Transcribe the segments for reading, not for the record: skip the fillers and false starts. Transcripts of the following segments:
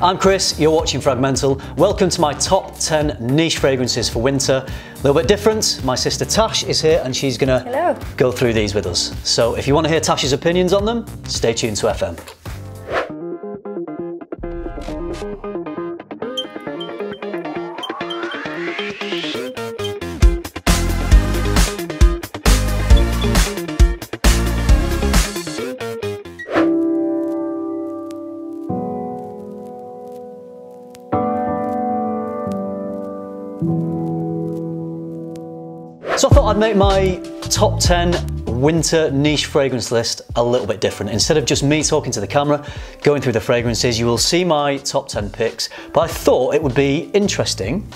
I'm Chris, you're watching FRAG-MENTAL. Welcome to my top 10 niche fragrances for winter. A little bit different, my sister Tash is here and she's gonna go through these with us. So if you want to hear Tash's opinions on them, stay tuned to FM. So I thought I'd make my top 10 winter niche fragrance list a little bit different. Instead of just me talking to the camera, going through the fragrances, you will see my top 10 picks, but I thought it would be interesting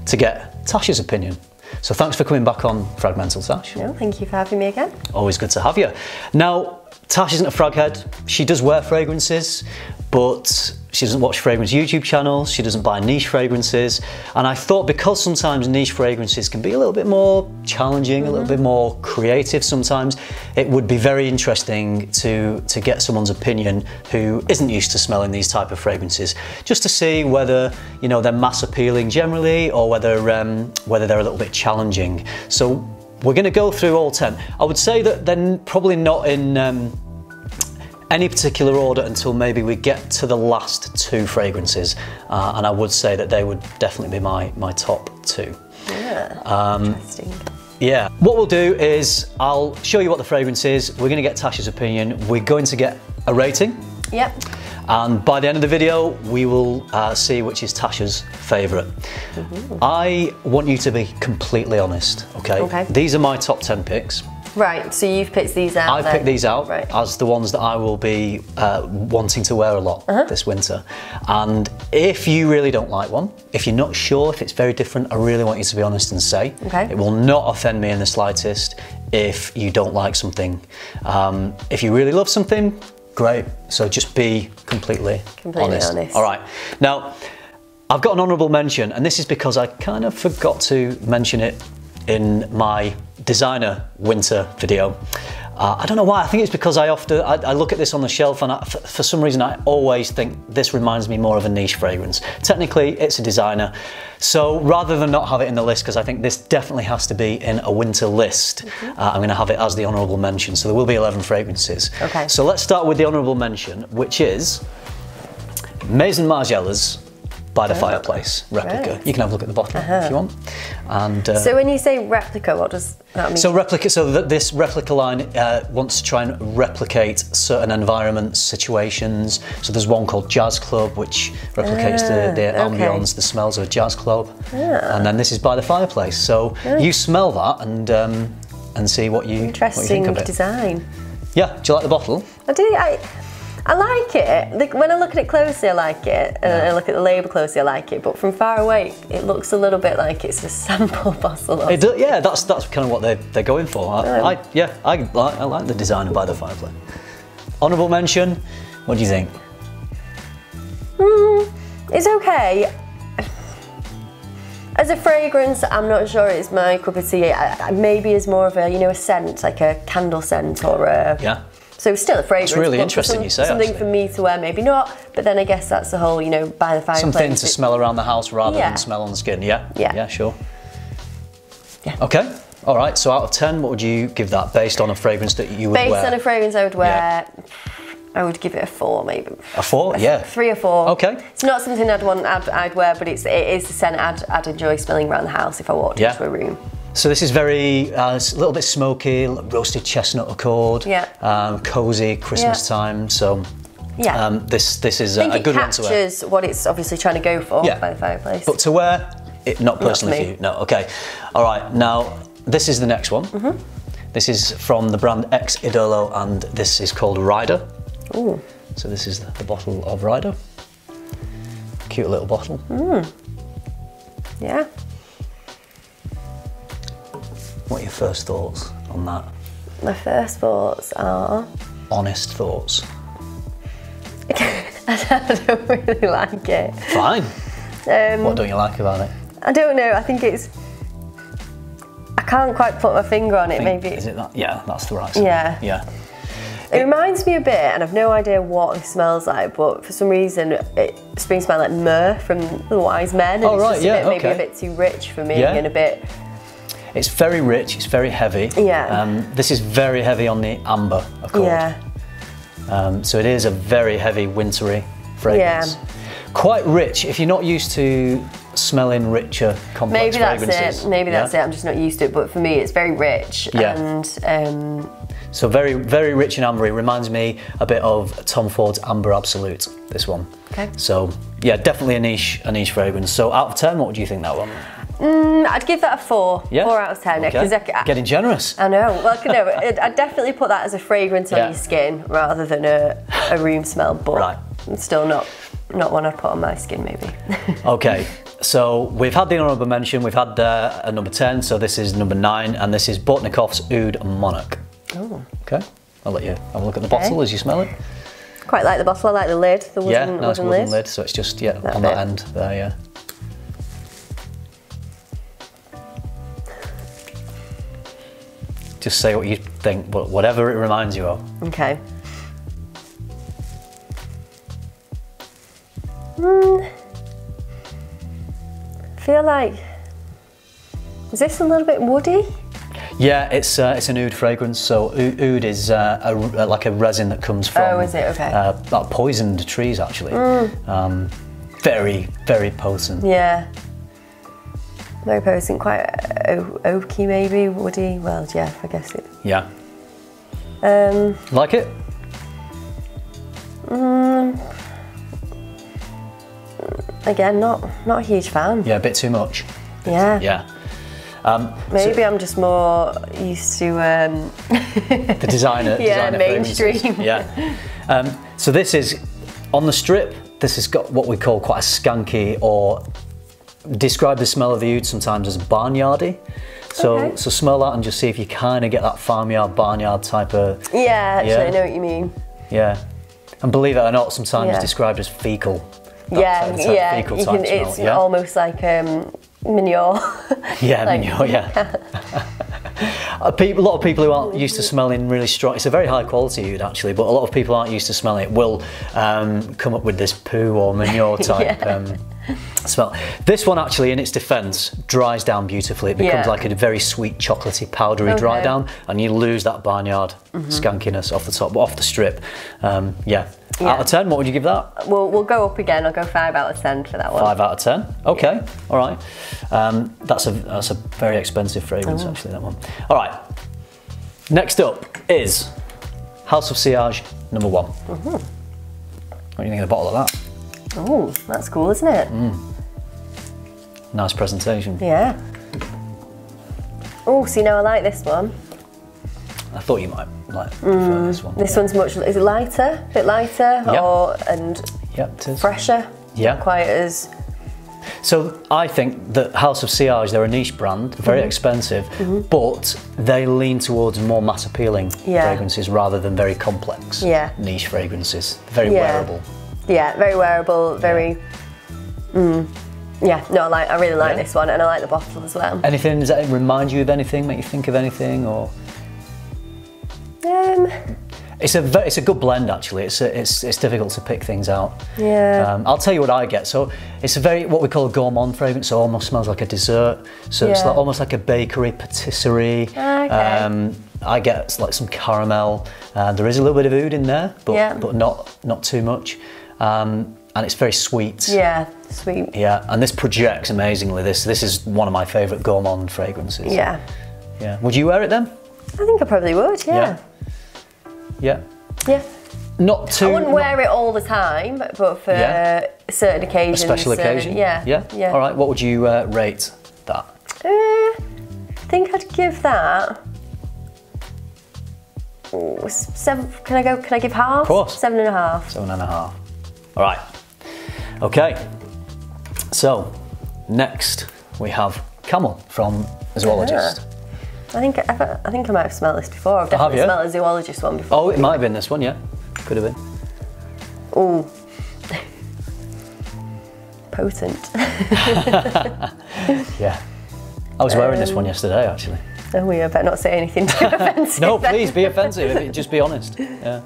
to get Tasha's opinion. So thanks for coming back on FRAG-MENTAL, Tash. No, thank you for having me again. Always good to have you. Now, Tash isn't a frag head. She does wear fragrances, but she doesn't watch fragrance YouTube channels, she doesn't buy niche fragrances, and I thought because sometimes niche fragrances can be a little bit more challenging, a little bit more creative sometimes, it would be very interesting to get someone's opinion who isn't used to smelling these type of fragrances, just to see whether, you know, they're mass appealing generally or whether they're a little bit challenging. So we're going to go through all 10. I would say that they're probably not in any particular order until maybe we get to the last 2 fragrances, and I would say that they would definitely be my top 2. Yeah, interesting. Yeah, what we'll do is I'll show you what the fragrance is, we're going to get Tasha's opinion, we're going to get a rating. Yep. And by the end of the video, we will see which is Tasha's favourite. I want you to be completely honest, okay? These are my top 10 picks. Right, so you've picked these out. I've picked these out as the ones that I will be wanting to wear a lot this winter. And if you really don't like one, if you're not sure, if it's very different, I really want you to be honest and say. It will not offend me in the slightest if you don't like something. If you really love something, great. So just be completely honest. All right. Now, I've got an honourable mention, and this is because I kind of forgot to mention it in my designer winter video. I don't know why, I think it's because I look at this on the shelf and for some reason I always think this reminds me more of a niche fragrance. Technically it's a designer, so rather than not have it in the list, because I think this definitely has to be in a winter list, I'm going to have it as the honourable mention, so there will be 11 fragrances. So let's start with the honourable mention, which is Maison Margiela's By the Fireplace Replica. You can have a look at the bottle if you want. And so when you say replica, what does that mean? So replica, so this replica line wants to try and replicate certain environments, situations. So there's one called Jazz Club, which replicates the ambience, the smells of a jazz club. And then this is By the Fireplace. So you smell that and see what you think of it. Interesting design. Yeah, do you like the bottle? I do. I like it. When I look at it closely, I like it. And I look at the label closely, I like it. But from far away, it looks a little bit like it's a sample bottle. It does, yeah, that's kind of what they're going for. I like the design of By the Fireplace. Honourable mention. What do you think? It's okay. As a fragrance, I'm not sure it's my cup of tea. Maybe it's more of a, you know, a scent, like a candle scent or a... So it's still a fragrance. It's really interesting you say something for me to wear, maybe not. But then I guess that's the whole, you know, By the Fireplace. Something to smell around the house rather than smell on the skin. Yeah, sure. Yeah. Okay. All right. So out of 10, what would you give that based on a fragrance that you would wear? Based on a fragrance I would wear, I would give it a 4, maybe. A 4? Yeah. 3 or 4. Okay. It's not something I'd wear, but it is a scent I'd enjoy smelling around the house if I walked into a room. So this is very, a little bit smoky, roasted chestnut accord, cosy, Christmas time. So this is a good one to wear. It captures what it's obviously trying to go for By the Fireplace. But to wear, not personally for you. No, okay. All right, now this is the next one. This is from the brand Idolo, and this is called Ryder. Ooh. So this is the bottle of Ryder. Cute little bottle. Yeah. What are your first thoughts on that? My first thoughts are... Honest thoughts. I don't really like it. Fine. What don't you like about it? I don't know, I think it's... I can't quite put my finger on it, maybe. Is it that? Yeah, that's the right side. Yeah. It reminds me a bit, and I've no idea what it smells like, but for some reason it's been smelling like myrrh from The Wise Men. And it's just maybe a bit too rich for me and a bit... It's very rich, it's very heavy. Yeah. This is very heavy on the amber accord. Yeah. So it is a very heavy wintry fragrance. Yeah. Quite rich if you're not used to smelling richer, complex fragrances. Maybe that's it. I'm just not used to it. But for me, it's very rich. Yeah. And so very, very rich and ambery. Reminds me a bit of Tom Ford's Amber Absolute. This one. Okay. So yeah, definitely a niche fragrance. So out of 10, what would you think that one? I'd give that a 4. Yeah? 4 out of 10. Okay. Getting generous. I know. Well, no, I'd definitely put that as a fragrance on your skin rather than a room smell. But it's still not one I'd put on my skin, maybe. Okay. So we've had the honourable mention, we've had a number 10, so this is number 9, and this is Bortinikoff's Oud Monarch. Oh. Okay, I'll let you have a look at the bottle as you smell it. Quite like the bottle, I like the lid, the wooden, nice wooden lid. lid. So it's just, on that end there, yeah. Just say what you think, but whatever it reminds you of. Okay. I feel like, is this a little bit woody? Yeah, it's an oud fragrance. So oud is like a resin that comes from is it? Okay. Poisoned trees, actually. Very, very potent. Yeah. Very potent, quite oaky maybe, woody. Well, yeah, I guess it. Yeah. Like it? Again, not a huge fan. Yeah, a bit too much. Yeah. Yeah. Maybe I'm just more used to the designer. Yeah, mainstream. Yeah. So this is on the strip. This has got what we call quite a skanky, or describe the smell of the oud sometimes as barnyardy. So so smell that and just see if you kind of get that farmyard, barnyard type of. Yeah, actually, I know what you mean. Yeah, and believe it or not, sometimes it's described as fecal. Fecal type smell, it's almost like manure. Yeah, like, manure. Yeah. A lot of people who aren't used to smelling really strong, it's a very high quality oud actually, but a lot of people who aren't used to smelling it will come up with this poo or manure type smell. This one actually, in its defence, dries down beautifully. It becomes like a very sweet, chocolatey, powdery dry down, and you lose that barnyard skankiness off the top, off the strip. Out of 10, what would you give that? We'll go up again. I'll go 5 out of 10 for that one. 5 out of 10. Okay, all right. That's a very expensive fragrance actually, that one. All right. Next up is House of Sillage number 1. What do you think of the bottle of that? Oh, that's cool, isn't it? Nice presentation. Yeah. Oh, see, now I like this one. I thought you might prefer this one. This one's much, is it lighter? A bit lighter? It is. Fresher? Yeah. Not quite as... So I think that House of Sillage, they're a niche brand, very expensive, but they lean towards more mass appealing fragrances rather than very complex niche fragrances. Very wearable. Yeah, very wearable, very... Yeah, no, I really like this one, and I like the bottle as well. Anything, does that remind you of anything, make you think of anything, or...? It's a good blend actually. It's difficult to pick things out. Yeah. I'll tell you what I get. So it's a very what we call a gourmand fragrance. So it almost smells like a dessert. So it's like, almost like a bakery, patisserie. Okay. I get like some caramel. There is a little bit of oud in there, but not too much. And it's very sweet. Yeah, sweet. Yeah, and this projects amazingly. This is one of my favourite gourmand fragrances. Yeah. Yeah. Would you wear it then? I think I probably would. Yeah. Yeah. Yeah. Not too. I wouldn't wear it all the time, but for certain occasions. A special occasion. Yeah. Yeah. All right. What would you rate that? I think I'd give that. 7. Can I give half? Of course. 7.5. 7.5. All right. Okay. So next we have Camel from Zoologist. I think I might have smelled this before. I've definitely smelled a Zoologist one before. Oh, it might have been this one, yeah. Could have been. Ooh. Potent. Yeah. I was wearing this one yesterday, actually. Oh, yeah, I better not say anything too offensive. No, please be offensive. Just be honest. Yeah.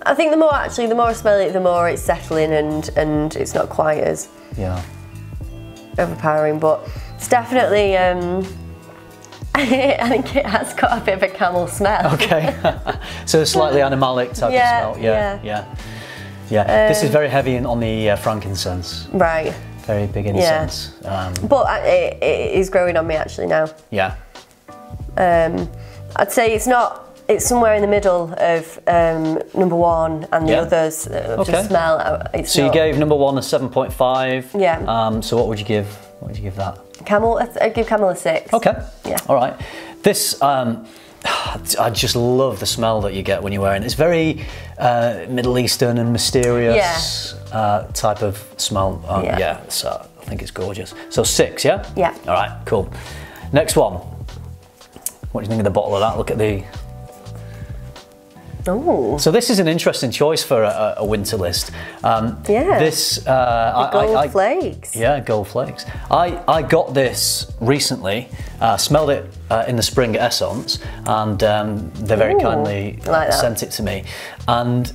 I think the more I smell it, the more it's settling and it's not quite as overpowering. But it's definitely. I think it has got a bit of a camel smell. Okay. So a slightly animalic type of smell. Yeah. This is very heavy on the frankincense. Right. Very big incense. But it is growing on me actually now. Yeah. I'd say it's somewhere in the middle of number one and the others just smell. So you gave number one a 7.5. Yeah. So what would you give? What would you give that? Camel. I'd give Camel a 6. Okay. Yeah. All right. This. I just love the smell that you get when you're wearing it. It's very Middle Eastern and mysterious type of smell. So I think it's gorgeous. So 6, yeah? Yeah. All right, cool. Next one. What do you think of the bottle of that? Look at the... Oh. So this is an interesting choice for a winter list. This gold flakes. Yeah, gold flakes. I got this recently. Smelled it in the spring at Asos, and they very kindly sent it to me. And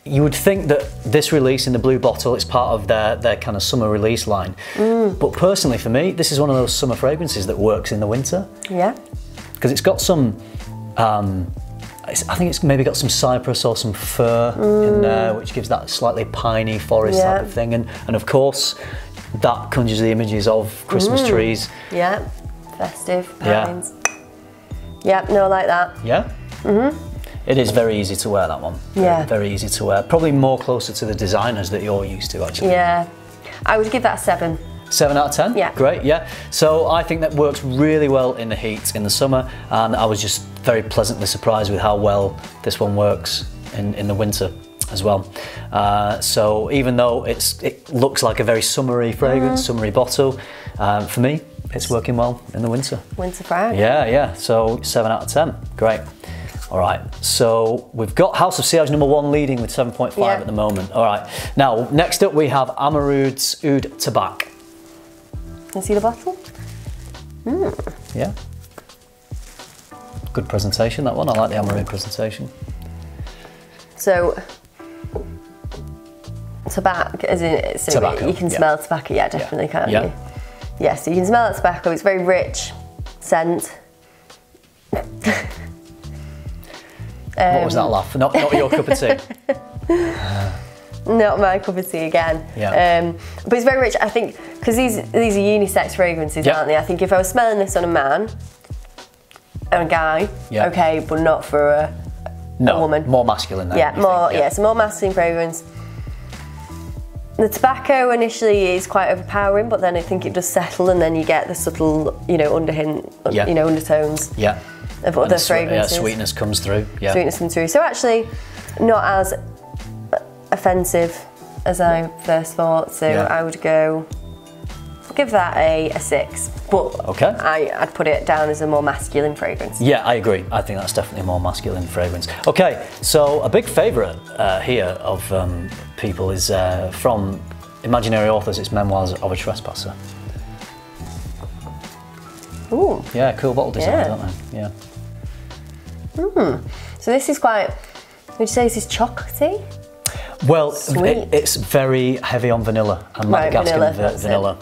you would think that this release in the blue bottle is part of their kind of summer release line. But personally, for me, this is one of those summer fragrances that works in the winter. Yeah. Because it's got some. I think it's maybe got some cypress or some fir in there, which gives that slightly piney forest type of thing. And of course, that conjures the images of Christmas trees. Yeah, festive pines. Yeah, no, I like that. Yeah? It is very easy to wear, that one. Yeah. Very easy to wear. Probably more closer to the designers that you're used to, actually. Yeah. I would give that a 7. 7 out of 10? Yeah. Great, yeah. So I think that works really well in the heat in the summer, and I was just very pleasantly surprised with how well this one works in the winter as well. So even though it looks like a very summery fragrance, summery bottle, for me, it's working well in the winter. Winter frag. Yeah. So 7 out of 10. Great. All right, so we've got House of Sillage number 1 leading with 7.5 at the moment. All right, now next up we have Amouroud's Oud Tabac. Can you see the bottle? Yeah. Good presentation, that one. I like the Amouroud presentation. So, tobacco, as in, so tobacco, you can smell tobacco, definitely, can't you? Yeah, so you can smell that tobacco, it's very rich scent. What was that laugh? Not your cup of tea? Not my cup of tea again. Yeah. But it's very rich, I think, because these are unisex fragrances, aren't they? I think if I was smelling this on a man, and a guy, okay, but not for a woman. More masculine then. Yeah, so more masculine fragrance. The tobacco initially is quite overpowering, but then I think it does settle, and then you get the subtle, undertones. Yeah. Of other fragrances. Sweetness comes through. Yeah. Sweetness comes through. So actually, not as offensive as I first thought. So I would give that a 6. But I'd put it down as a more masculine fragrance. Yeah, I agree. I think that's definitely a more masculine fragrance. Okay, so a big favourite here of people is from imaginary authors. It's Memoirs of a Trespasser. Ooh. Yeah, cool bottle designs, aren't they? Yeah. So this is quite, would you say this is chocolatey? Well, it's very heavy on vanilla and Madagascar vanilla.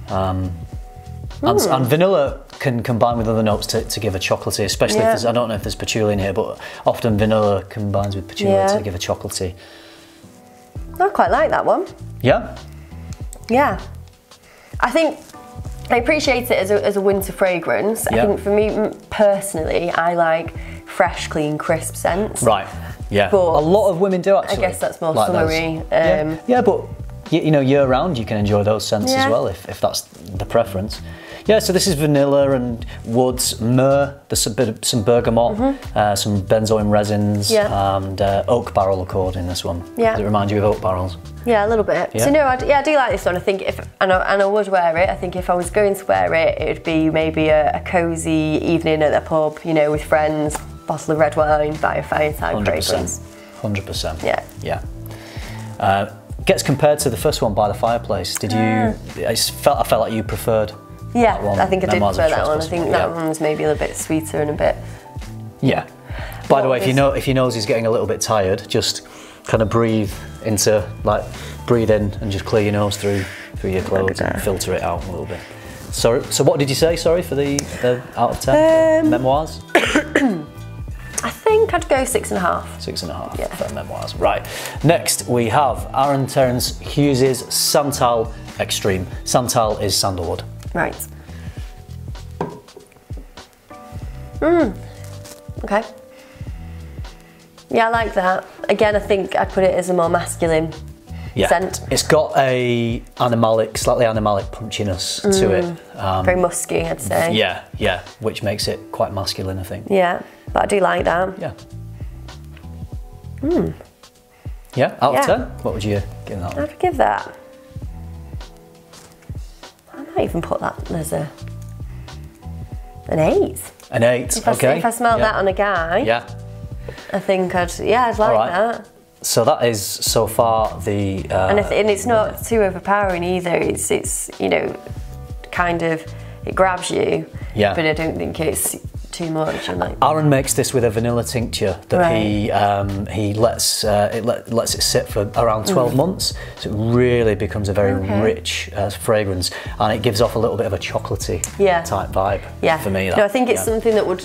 And vanilla can combine with other notes to give a chocolatey, especially if there's, I don't know if there's patchouli in here, but often vanilla combines with patchouli to give a chocolatey. I quite like that one. Yeah? Yeah. I appreciate it as a winter fragrance. I think for me personally, I like fresh, clean, crisp scents. Right. Yeah. But a lot of women do actually. I guess that's more like summery. Yeah, but year round you can enjoy those scents as well if that's the preference. Yeah, so this is vanilla and woods, myrrh, there's some bergamot, some benzoin resins, and oak barrel accord in this one. Yeah. Does it remind you of oak barrels? Yeah, a little bit. Yeah. So no, I do like this one. I think and I would wear it. I think if I was going to wear it, it would be maybe a cosy evening at the pub, with friends, bottle of red wine by a fire type fragrance. 100%. Yeah. Yeah. Gets compared to the first one, By the Fireplace. Did you? I felt like you preferred Yeah, I think I did prefer that one. I think that one was maybe a little bit sweeter and a bit... Yeah. By the way, if your nose is getting a little bit tired, just kind of breathe in and just clear your nose through your clothes and filter it out a little bit. So what did you say, sorry, for the out of 10? Memoirs? I think I'd go 6.5. 6.5 for Memoirs. Right. Next we have Terence Hughes' Santal Extreme. Santal is sandalwood. Right. Okay. Yeah, I like that. Again, I think I'd put it as a more masculine scent. It's got a slightly animalic punchiness to it. Very musky, I'd say. Yeah, which makes it quite masculine, I think. Yeah, but I do like that. Yeah. Yeah, out of 10, what would you give that one? I'd give that... I might even put that as an 8. An 8, If I smelled that on a guy, I think I'd like that. So that is so far the... and it's not too overpowering either. It's you know, kind of, it grabs you, but I don't think it's too much. Aaron makes this with a vanilla tincture that he lets it sit for around 12 months, so it really becomes a very rich fragrance, and it gives off a little bit of a chocolatey type vibe for me. No, I think it's something that would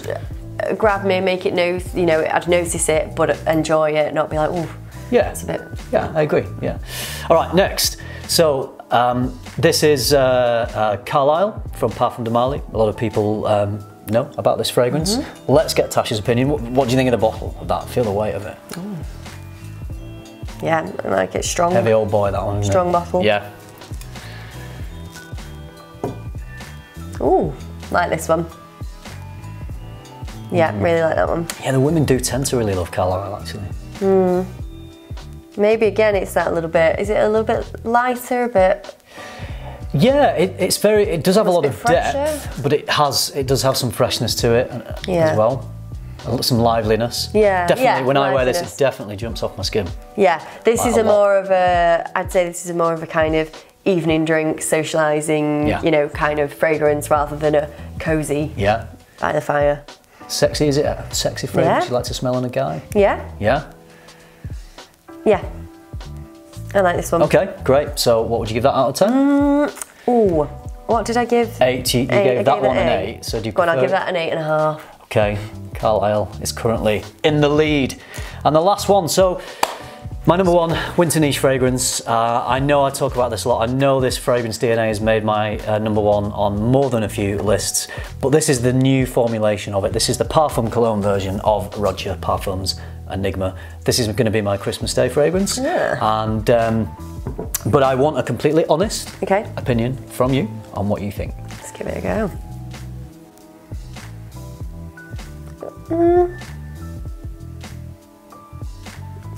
grab me, make it I'd notice it, but enjoy it, not be like, ooh, it's a bit. Yeah, I agree. Yeah. All right, next. So this is Carlisle from Parfums de Marly. A lot of people know about this fragrance. Let's get Tasha's opinion. What do you think of the bottle of that? Feel the weight of it. Yeah, I like it. Strong. Heavy old boy, that one. Strong bottle. Yeah. Ooh, like this one. Yeah, really like that one. Yeah, the women do tend to really love Carlisle, actually. Maybe again, it's that little bit. Is it a little bit lighter, a bit? Yeah, it does have a lot of depth, but it does have some freshness to it as well. Some liveliness. Yeah, definitely. When I wear this, it definitely jumps off my skin. Yeah, this is more of a. I'd say this is more of a kind of evening drink, socialising, you know, kind of fragrance rather than a cosy. Yeah. By the fire. Sexy, is it a sexy fragrance you like to smell on a guy? Yeah. Yeah? Yeah. I like this one. Okay, great. So what would you give that out of 10? Ooh, what did I give? 8. You gave that one an 8. So do you Go on, I'll give that an 8.5. Okay, Carlisle is currently in the lead. And the last one, so my number 1 winter niche fragrance. I know I talk about this a lot. I know this fragrance DNA has made my number 1 on more than a few lists, but this is the new formulation of it. This is the Parfum cologne version of Roja Parfums Enigma. This is going to be my Christmas Day fragrance. And but I want a completely honest opinion from you on what you think. Let's give it a go.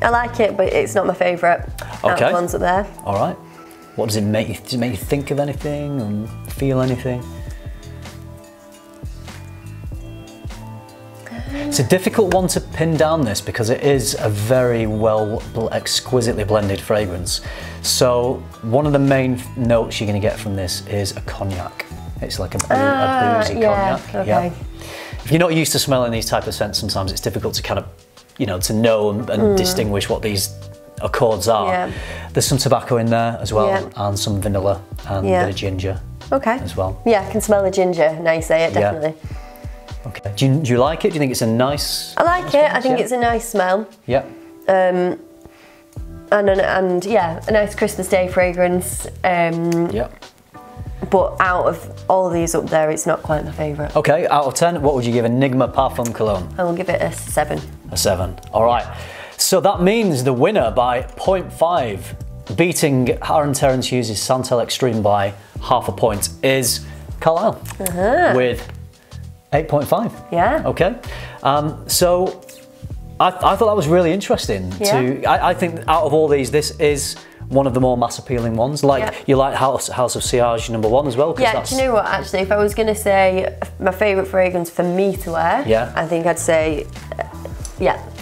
I like it, but it's not my favourite out of the ones up there. All right. What does it make you? Does it make you think of anything and feel anything? It's a difficult one to pin down, this, because it is a very exquisitely blended fragrance. So one of the main notes you're going to get from this is a cognac. It's like a boozy cognac. Okay. If you're not used to smelling these type of scents, sometimes it's difficult to kind of, to know and distinguish what these accords are. There's some tobacco in there as well, and some vanilla and a bit of ginger as well. Yeah, I can smell the ginger now you say it, definitely. Okay. Do you like it? Do you think it's a nice... I like it. I think it's a nice smell. Yeah. And yeah, a nice Christmas Day fragrance. Yeah. But out of all these up there, it's not quite my favourite. Okay, out of 10, what would you give Enigma Parfum Cologne? I will give it a 7. A 7. All right. So that means the winner by 0.5, beating Terence Hughes' Santal Extreme by half a point, is Carlisle with 8.5. Yeah. Okay. So I thought that was really interesting. I think out of all these, this is one of the more mass appealing ones. You like House of Sillage number 1 as well? Yeah, do you know what, actually, if I was going to say my favourite fragrance for me to wear, I think I'd say,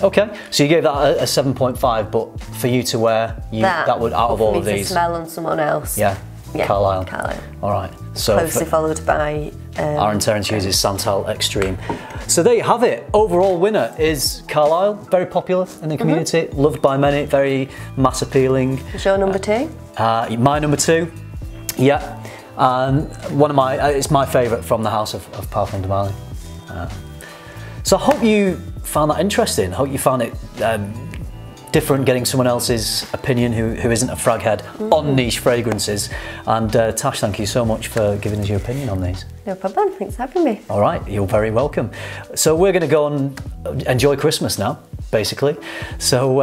Okay, so you gave that a 7.5, but for you to wear, that would, out of all of these... to smell on someone else. Yeah. Yeah, Carlisle. Carlisle. All right. So closely followed by Aaron Terence Hughes' Santal Extreme. So there you have it. Overall winner is Carlisle. Very popular in the community, loved by many, very mass appealing. Is your number 2? My number 2, yeah. And one of my, it's my favourite from the house of Parfums de Marly. So I hope you found that interesting. I hope you found it different, getting someone else's opinion who isn't a frag head on niche fragrances. And Tash, thank you so much for giving us your opinion on these. No problem, thanks for having me. All right, you're very welcome. So we're going to go and enjoy Christmas now, basically. So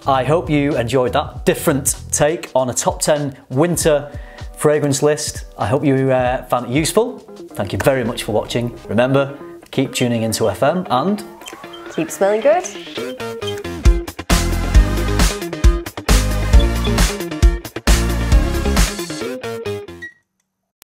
I hope you enjoyed that different take on a top 10 winter fragrance list. I hope you found it useful. Thank you very much for watching. Remember, keep tuning into FM and keep smelling good.